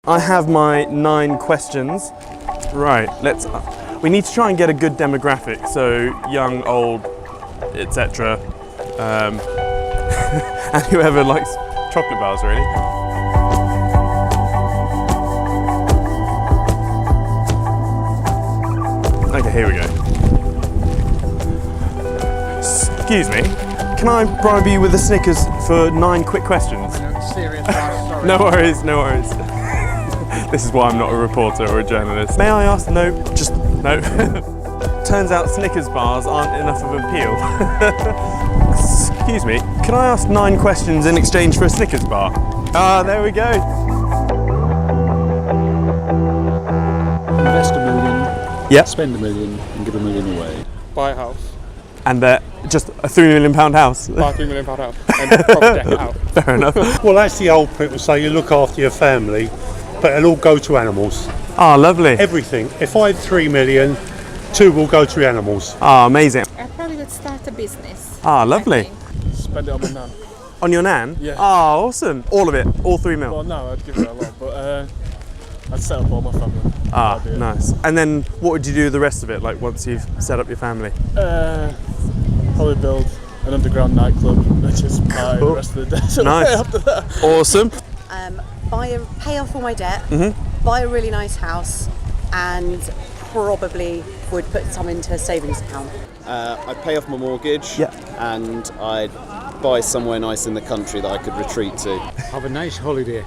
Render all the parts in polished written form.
I have my 9 questions. Right, we need to try and get a good demographic, so young, old, etc. And whoever likes chocolate bars, really. Okay, here we go. Excuse me, can I bribe you with a Snickers for 9 quick questions? Serious, sorry. No worries, no worries. This is why I'm not a reporter or a journalist. May I ask? No, just no. Turns out Snickers bars aren't enough of an appeal. Excuse me, can I ask 9 questions in exchange for a Snickers bar? Ah, there we go. Invest $1 million, Yeah. spend $1 million, and give $1 million away. Buy a house. And just a £3 million house. Buy a £3 million house and probably deck it out. Fair enough. Well, as the old people say, you look after your family, but it'll all go to animals. Ah, lovely. Everything. If I had 3 million, 2 will go to animals. Ah, amazing. I probably would start a business. Ah, lovely. Spend it on my nan. On your nan? Yeah. Ah, awesome. All of it, all 3 mil. Well, no, I'd give her a lot, but I'd set up all my family. Ah, nice. And then what would you do with the rest of it, like once you've set up your family? Probably build an underground nightclub and just party the rest of the day. So Nice. after that. Awesome. Pay off all my debt, buy a really nice house, and probably would put some into a savings account. I'd pay off my mortgage, Yeah. and I'd buy somewhere nice in the country that I could retreat to. Have a nice holiday.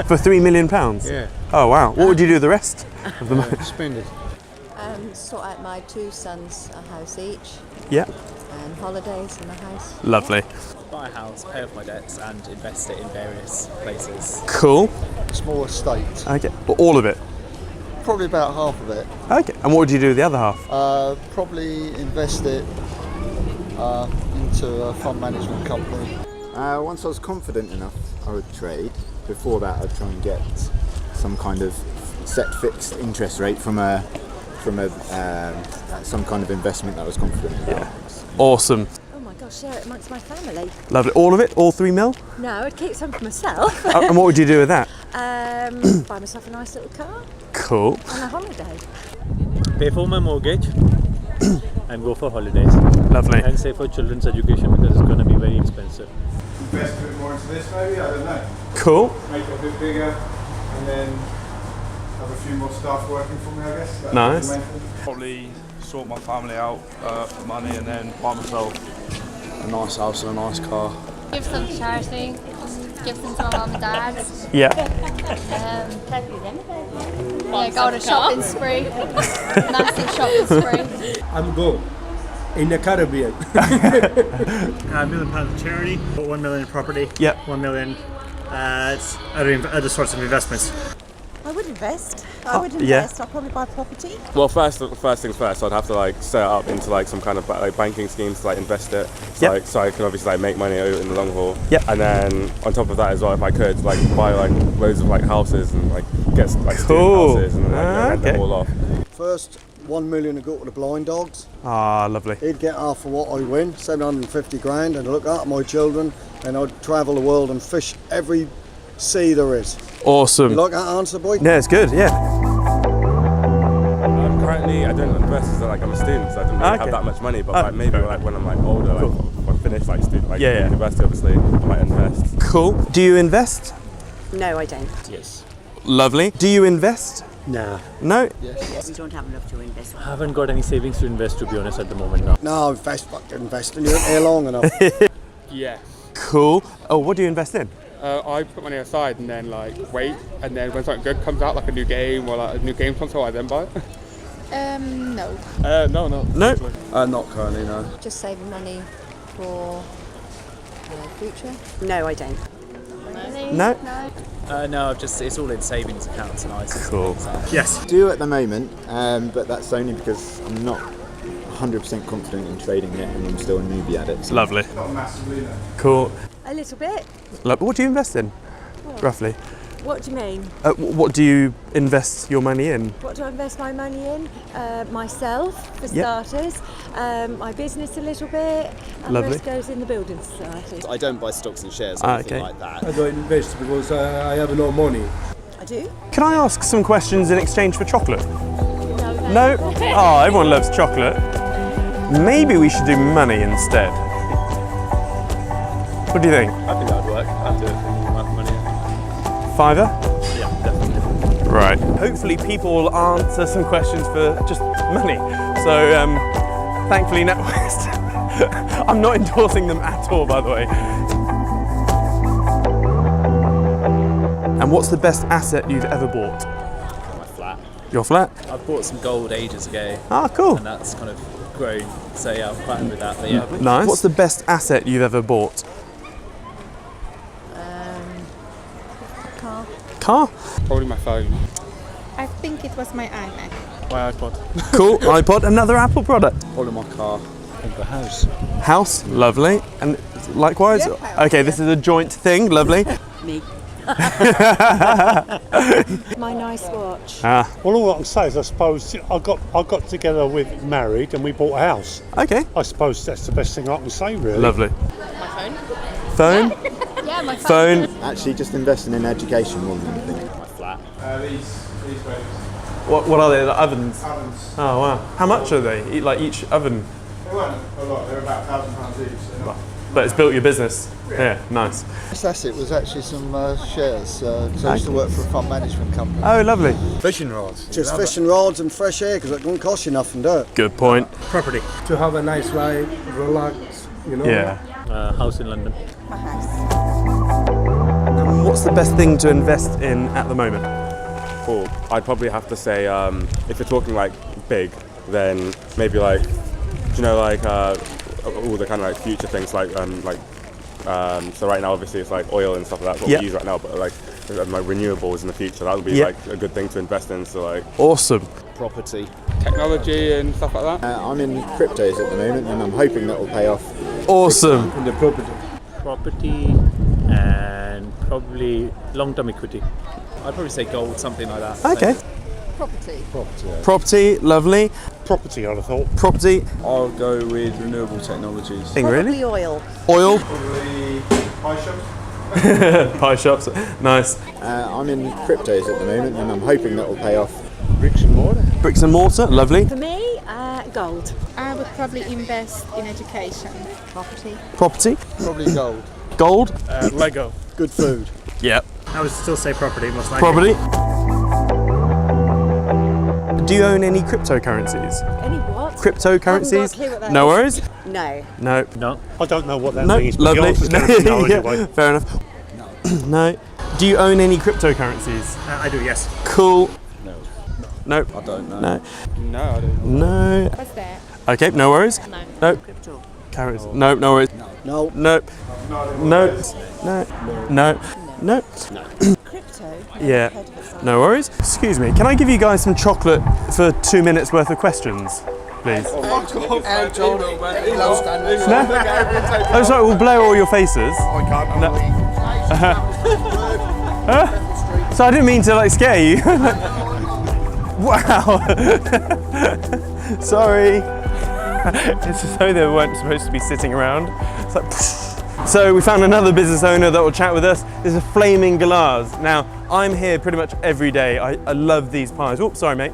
For £3 million? Yeah. Oh, wow. What would you do with the rest of the money? Spend it. Sort out my 2 sons a house each, Yeah. and holidays in the house. Lovely. Buy a house, pay off my debts, and invest it in various places. Cool. Small estate, Okay. Well, all of it? probably about half of it. Okay. And what would you do with the other half? Probably invest it into a fund management company. Once I was confident enough, I would trade. Before that, I'd try and get some kind of set fixed interest rate from some kind of investment that I was confident about. Yeah. Awesome. Oh my gosh, share it amongst my family. Lovely. All of it? All 3 mil? No, I'd keep some for myself. And what would you do with that? Buy myself a nice little car Cool. on a holiday. Pay for my mortgage and go for holidays. Lovely. And save for children's education because it's going to be very expensive. Invest a bit more into this maybe, I don't know. Cool. Make it a bit bigger and then have a few more staff working for me, I guess. That's Nice. the main thing. Probably sort my family out for money and then buy myself a nice house and a nice car. Give some to charity, give some to my mum and dad. Yeah. Yeah, go on a shopping spree. Massive shopping spree. I'm going in the Caribbean. £1 million of charity, $1 million in property, Yeah. $1 million other sorts of investments. I would invest. I would yeah. invest. I'd probably buy property. Well, first things first, I'd have to set it up into some kind of banking schemes to invest it, Yep. so I can obviously make money in the long haul. Yep. And then on top of that as well, if I could buy loads of houses and get student Cool. houses and then rent them Okay. all off. First, 1 million would go to the blind dogs. Ah, lovely. He'd get half of what I win, 750 grand, and I'd look after my children, and I'd travel the world and fish every sea there is. Awesome. You like that answer, boy? Yeah, it's good, yeah. Currently, I don't invest as I'm a student, so I don't really have that much money. But maybe when I'm older, if I finish university, obviously, I might invest. Cool. Do you invest? No, I don't. Yes. Lovely. Do you invest? Nah. No? We don't have enough to invest. I haven't got any savings to invest, to be honest, at the moment now. No, invest, and you're here long enough. Yeah. Cool. Oh, what do you invest in? I put money aside and then wait, and then when something good comes out, like a new game or a new game console, I then buy it. No. No. No. Not currently, no. Just saving money for the future. No, I don't. No? No, it's all in savings accounts and ISAs. Cool. Yes. Do at the moment, but that's only because I'm not 100% confident in trading it and I'm still a newbie at it. So. Lovely. Not massively, no. Cool. A little bit. What do you invest in, roughly? What do you mean? What do you invest your money in? What do I invest my money in? Myself, for Yep. starters. My business a little bit. And Lovely. the rest goes in the building society. I don't buy stocks and shares or anything like that. I don't invest because I have no money. I do. Can I ask some questions in exchange for chocolate? No? Oh, everyone loves chocolate. Maybe we should do money instead. What do you think? I think that would work. I'd do it for money. Fiver? Yeah, definitely. Right. Hopefully people will answer some questions for just money. So, thankfully NatWest. I'm not endorsing them at all, by the way. And what's the best asset you've ever bought? My flat. Your flat? I bought some gold ages ago. Ah, cool. And that's kind of grown. So yeah, I'm quite happy with that. But yeah. Nice. What's the best asset you've ever bought? Car. Car? Probably my phone. I think it was my iMac. My iPod. Cool. iPod, another Apple product. Probably my car. And the house. House, lovely. And likewise? Yeah, Okay, this is a joint thing, lovely. Me. My nice watch. Ah, Well, all I can say is I suppose I got together with married and we bought a house. okay, I suppose that's the best thing I can say, really. lovely. My phone. Phone? Yeah, my phone. Phone. Actually, just investing in education more than anything. My flat. These babies. What are they, the ovens? Ovens. Oh wow. How much are they? Like each oven? They weren't a lot, they're about £1,000 each. So not But it's built your business. Yeah, nice. This asset was actually some shares. So I used to work for a fund management company. Oh, lovely. Fishing rods. Just fishing rods and fresh air because it doesn't cost you nothing, do it? Good point. Property. to have a nice life, relax, you know. Yeah. House in London. My house. And what's the best thing to invest in at the moment? Cool. I'd probably have to say, if you're talking like big, then maybe like, do you know, like all the kind of like future things like so right now obviously it's like oil and stuff like that, what Yep. we use right now, but like renewables in the future, that would be Yep. like a good thing to invest in. So like Awesome. Property. technology and stuff like that. I'm in cryptos at the moment, and I'm hoping that will pay off. Awesome. In the property. Property and probably long-term equity. I'd probably say gold, something like that. Okay. Property. Property, lovely. Property, I'd have thought. Property. I'll go with renewable technologies. Thing really? Probably oil. Oil. Probably pie shops. Pie shops. Nice. I'm in cryptos at the moment, and I'm hoping that will pay off. Bricks and mortar. Bricks and mortar, lovely. For me, gold. I would probably invest in education. Property. Property. Probably gold. Gold. Lego. Good food. Yep. I would still say property, most likely. Property. Do you own any cryptocurrencies? Any what? Cryptocurrencies? I haven't got a clue what that No is. worries? No. No. No. I don't know what that No. means, but Lovely. the answer's going to be no Yeah, anyway. fair enough. No. Do you own any cryptocurrencies? I do, yes. Cool. No. Nope. I don't know. No. No, I don't know. No. What's that? Okay, no worries. No. Nope. Currency. Nope, no worries. No. Nope. Nope. No. No. Nope. Crypto. Yeah. No worries. Excuse me, can I give you guys some chocolate for 2 minutes worth of questions, please? No? Oh, sorry, we'll blur all your faces. No. So I didn't mean to like scare you. Wow. Sorry. It's as though they weren't supposed to be sitting around. It's like, so we found another business owner that will chat with us. This is Flaming Galahs. Now, I'm here pretty much every day. I love these pies. Oh, sorry, mate.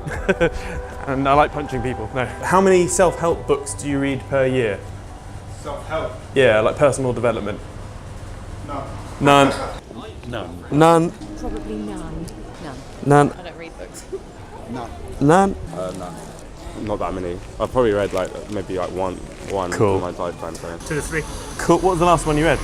And I like punching people. No. How many self-help books do you read per year? Self-help. Yeah, like personal development. No. None. None. None. Probably none. None. I don't read books. None. No. Not that many. I've probably read like maybe like one Cool. in my lifetime. So. 2 to 3. Cool. What was the last one you read?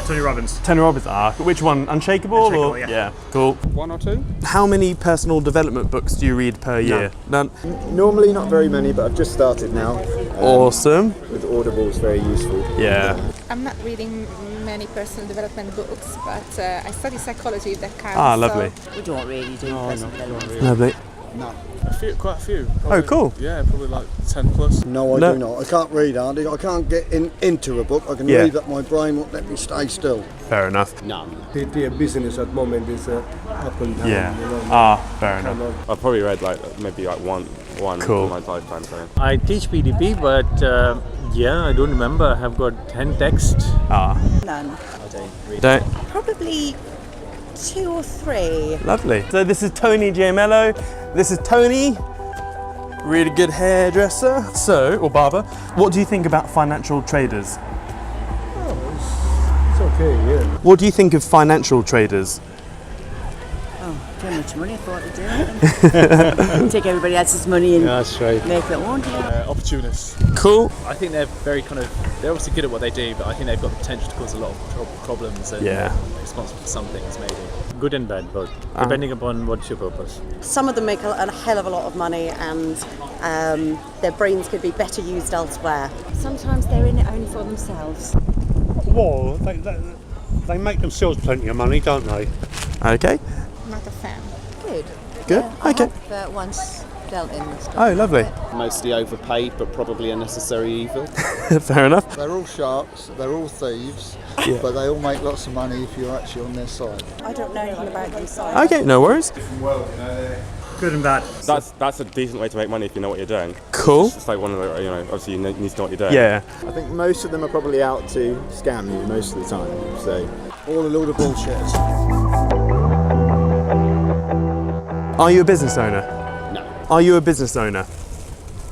Tony Robbins. Tony Robbins. Ah, which one? Unshakable? Unshakable, or? yeah. Cool. 1 or 2? How many personal development books do you read per year? None. Normally not very many, but I've just started now. Awesome. With Audible, it's very useful. Yeah. I'm not reading many personal development books, but I study psychology if that counts. Ah, lovely. We don't really do personal development. Lovely. Quite a few. Oh, cool. Yeah, probably like 10 plus. No, I No. do not. I can't read, Andy. I can't get into a book. I can Yeah. read, but my brain won't let me stay still. Fair enough. The business at the moment is up and down. Yeah. You know. Ah, fair enough. I've probably read like maybe like one Cool. in my lifetime. So. I teach PDP, but yeah, I don't remember. I have got 10 texts. Ah. None. I don't read. Don't. Probably 2 or 3. Lovely. So this is Tony Giamello. This is Tony, really good hairdresser. So, or barber. What do you think about financial traders? It's okay, yeah. What do you think of financial traders? Too much money for what they're doing. Take everybody else's money and That's right. make their own. Opportunists. Cool. I think they're very they're obviously good at what they do, but I think they've got the potential to cause a lot of problems and Yeah. responsible for some things maybe. Good and bad, both, depending upon what's your purpose. Some of them make a hell of a lot of money, and their brains could be better used elsewhere. Sometimes they're in it only for themselves. Well, they make themselves plenty of money, don't they? Okay. Not a fan. Good. Good. I Okay. have once dealt in this. Oh, lovely. Mostly overpaid, but probably a necessary evil. Fair enough. They're all sharks, they're all thieves, Yeah. but they all make lots of money if you're actually on their side. I don't know anything about them, so Okay, no worries. Well, you know, Good and bad. That's a decent way to make money if you know what you're doing. Cool. It's like one of the, obviously you need to know what you're doing. Yeah. I think most of them are probably out to scam you most of the time. So All a load of bullshit. Are you a business owner? No. Are you a business owner?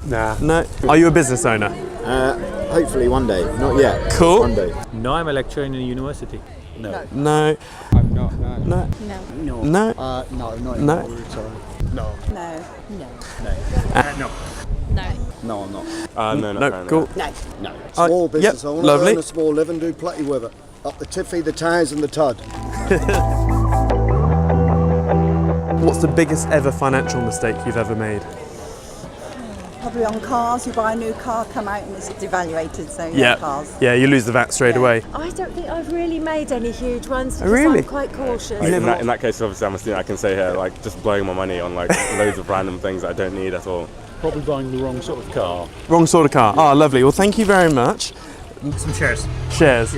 Nah. No. Are you a business owner? hopefully one day. Not yet. Cool. One day. No, I'm a lecturer in a university. No. No. I'm not, no. No. No. no. No. No, not No. anymore, retired. no. No. No. No. No. No, I'm not. No, not No. currently. Cool. No. No. Small business yep, owner, lovely. earn a small living, do plenty with it. Up the tiffy, the tires and the tud. What's the biggest ever financial mistake you've ever made? Probably on cars. You buy a new car, come out and it's devaluated, so cars. Yeah, you lose the VAT straight away. I don't think I've really made any huge ones because Really? I'm quite cautious. Like, in that case, obviously, I'm a student. I can say here, like, just blowing my money on like loads of random things that I don't need at all. Probably buying the wrong sort of car. Wrong sort of car. Ah, lovely. Well, thank you very much. Some shares. Shares.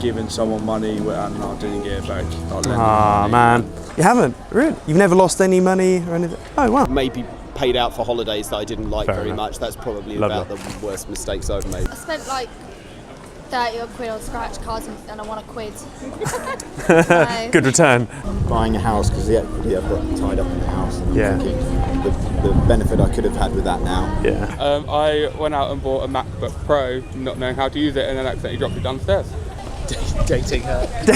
Giving someone money and I didn't get it back. Ah, man. You haven't? Really? You've never lost any money or anything? Oh, wow. Maybe paid out for holidays that I didn't like Fair very enough. much. That's probably Lovely. about the worst mistakes I've made. I spent like 30 odd quid on scratch cards and I won a quid. Good return. Buying a house because the equity I've got tied up in the house. And I'm Yeah. thinking the benefit I could have had with that now. Yeah. I went out and bought a MacBook Pro, not knowing how to use it, and then accidentally dropped it downstairs. Dating her. Got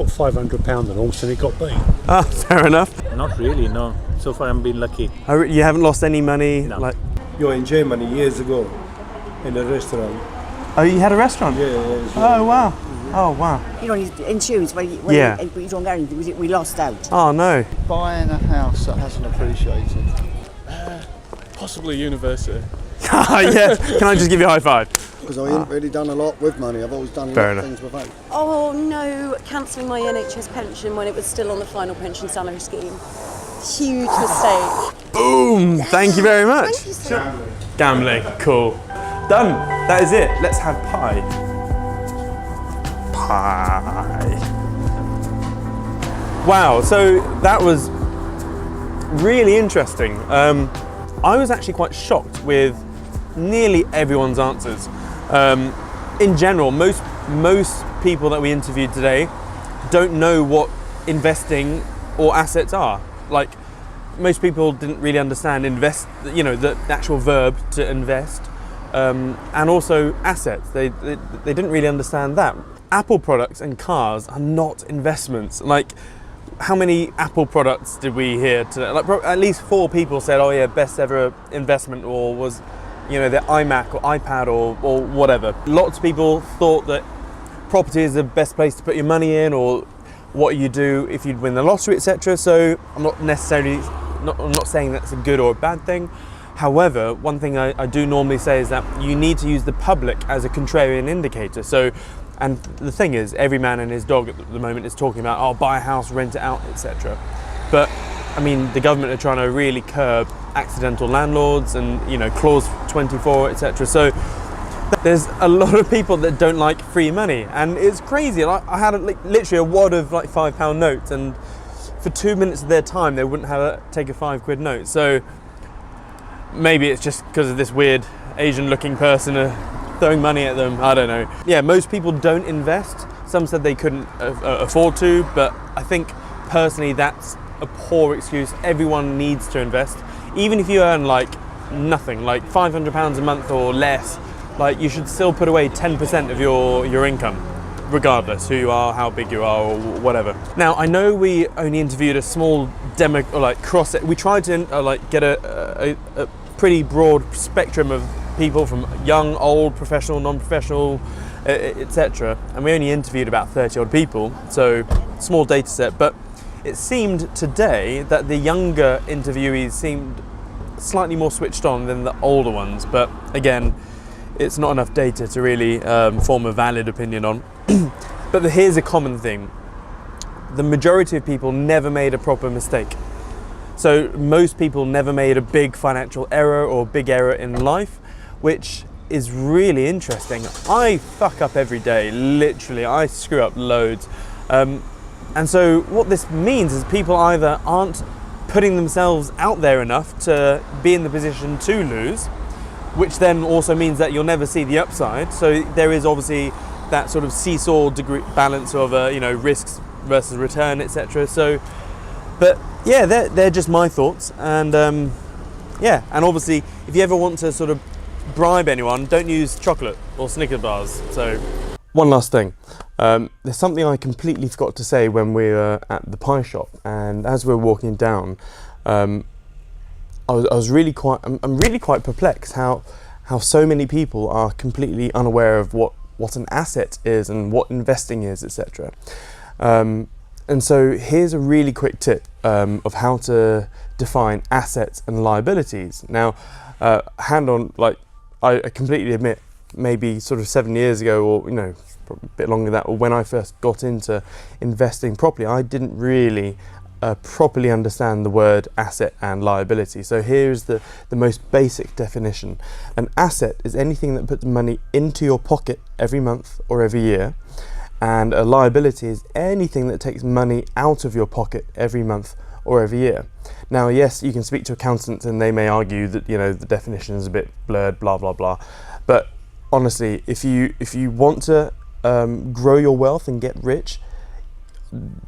£500 and all, and it got beat. Ah, fair enough. Not really, no. So far I'm being lucky. You haven't lost any money? No. Like, You're in Germany years ago in a restaurant. oh, you had a restaurant? Yeah. Oh, wow. Oh, wow. You know, in shoes, when you don't get anything, we lost out. Oh, no. Buying a house that hasn't appreciated. Possibly university. Yeah. Can I just give you a high five? Because I haven't really done a lot with money. I've always done a Fair lot of enough. things without. Oh no, cancelling my NHS pension when it was still on the final pension salary scheme. Huge mistake. Boom. Thank you very much. Thank you so much. Gambling. Cool. Done. That is it. Let's have pie. Pie. Wow. So that was really interesting. I was actually quite shocked with nearly everyone's answers. In general, most people that we interviewed today don't know what investing or assets are. Like, most people didn't really understand invest, the actual verb to invest, and also assets. They didn't really understand that. Apple products and cars are not investments. Like, how many Apple products did we hear today? Like, at least 4 people said, oh yeah, best ever investment, or was, their iMac or iPad or whatever. Lots of people thought that property is the best place to put your money in, or what you do if you'd win the lottery, etc. So I'm not necessarily, I'm not saying that's a good or a bad thing. However, one thing I do normally say is that you need to use the public as a contrarian indicator. So, and the thing is, every man and his dog at the moment is talking about, oh, buy a house, rent it out, etc. But I mean, the government are trying to really curb accidental landlords and, clause 24, etc. So there's a lot of people that don't like free money, and it's crazy. Like, I had literally a wad of like £5 notes, and for 2 minutes of their time, they wouldn't take a £5 note. So maybe it's just because of this weird Asian-looking person throwing money at them. I don't know. Yeah, most people don't invest Some said they couldn't afford to, but I think personally that's a poor excuse. Everyone needs to invest. Even if you earn like nothing, like £500 a month or less, like you should still put away 10% of your income, regardless who you are, how big you are, or whatever. Now, I know we only interviewed a small demo, or like we tried to like get a pretty broad spectrum of people from young, old, professional, non-professional, etc. And we only interviewed about 30 odd people, so small data set, but it seemed today that the younger interviewees seemed slightly more switched on than the older ones, but again, it's not enough data to really form a valid opinion on. But here's a common thing. The majority of people never made a proper mistake. So most people never made a big financial error or big error in life, which is really interesting. I fuck up every day, literally. I screw up loads. And so what this means is people either aren't putting themselves out there enough to be in the position to lose, which then also means that you'll never see the upside. So there is obviously that sort of seesaw degree balance of risks versus return, etc. So, but yeah, they're just my thoughts, and yeah, and obviously if you ever want to sort of bribe anyone, don't use chocolate or Snickers bars. So one last thing, there's something I completely forgot to say when we were at the pie shop, and as we were walking down, I'm really quite perplexed how so many people are completely unaware of what an asset is and what investing is, etc. And so here's a really quick tip of how to define assets and liabilities. Now, hand on, like, I completely admit, maybe sort of 7 years ago, or a bit longer than that, or when I first got into investing properly, I didn't really properly understand the word asset and liability. So here's the most basic definition. An asset is anything that puts money into your pocket every month or every year, and a liability is anything that takes money out of your pocket every month or every year. Now, yes, you can speak to accountants and they may argue that the definition is a bit blurred, blah blah blah, but honestly, if you want to grow your wealth and get rich,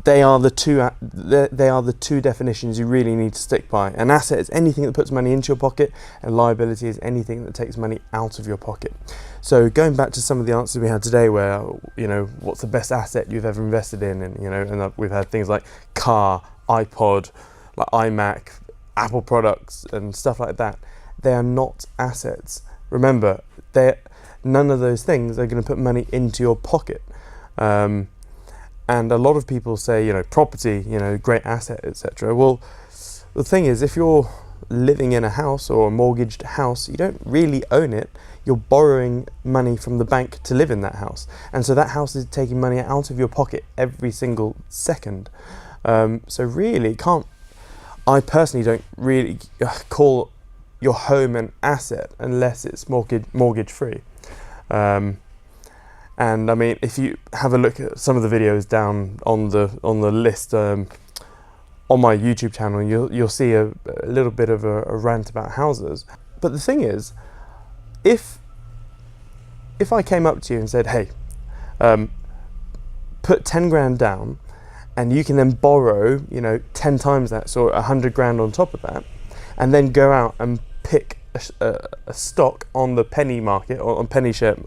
they are the two definitions you really need to stick by. An asset is anything that puts money into your pocket, and liability is anything that takes money out of your pocket. So going back to some of the answers we had today, where what's the best asset you've ever invested in, and and we've had things like car, iPod, like iMac, Apple products, and stuff like that. They are not assets. Remember, none of those things are going to put money into your pocket. And a lot of people say, property, great asset, etc. Well, the thing is, if you're living in a house or a mortgaged house, you don't really own it. You're borrowing money from the bank to live in that house. And so that house is taking money out of your pocket every single second. So really, I personally don't really call your home an asset unless it's mortgage free. And I mean, if you have a look at some of the videos down on the list on my YouTube channel, you'll see a little bit of a rant about houses. But the thing is, if I came up to you and said, hey, put 10 grand down, and you can then borrow 10 times that, so 100 grand on top of that, and then go out and pick a stock on the penny market, or on penny share,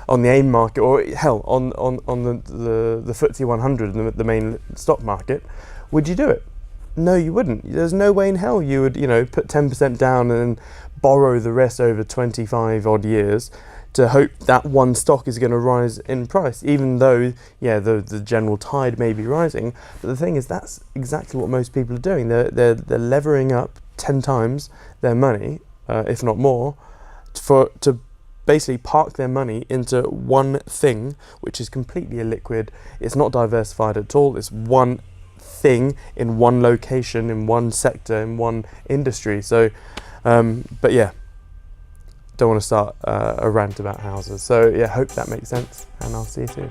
on the AIM market, or hell, on the FTSE 100, the main stock market, would you do it? No, you wouldn't. There's no way in hell you would, put 10% down and then borrow the rest over 25 odd years to hope that one stock is going to rise in price, even though, yeah, the general tide may be rising. But the thing is, that's exactly what most people are doing. They're levering up 10 times their money, if not more, to basically park their money into one thing, which is completely illiquid. It's not diversified at all. It's one thing in one location, in one sector, in one industry. So, but yeah, don't want to start a rant about houses. So yeah, hope that makes sense, and I'll see you soon.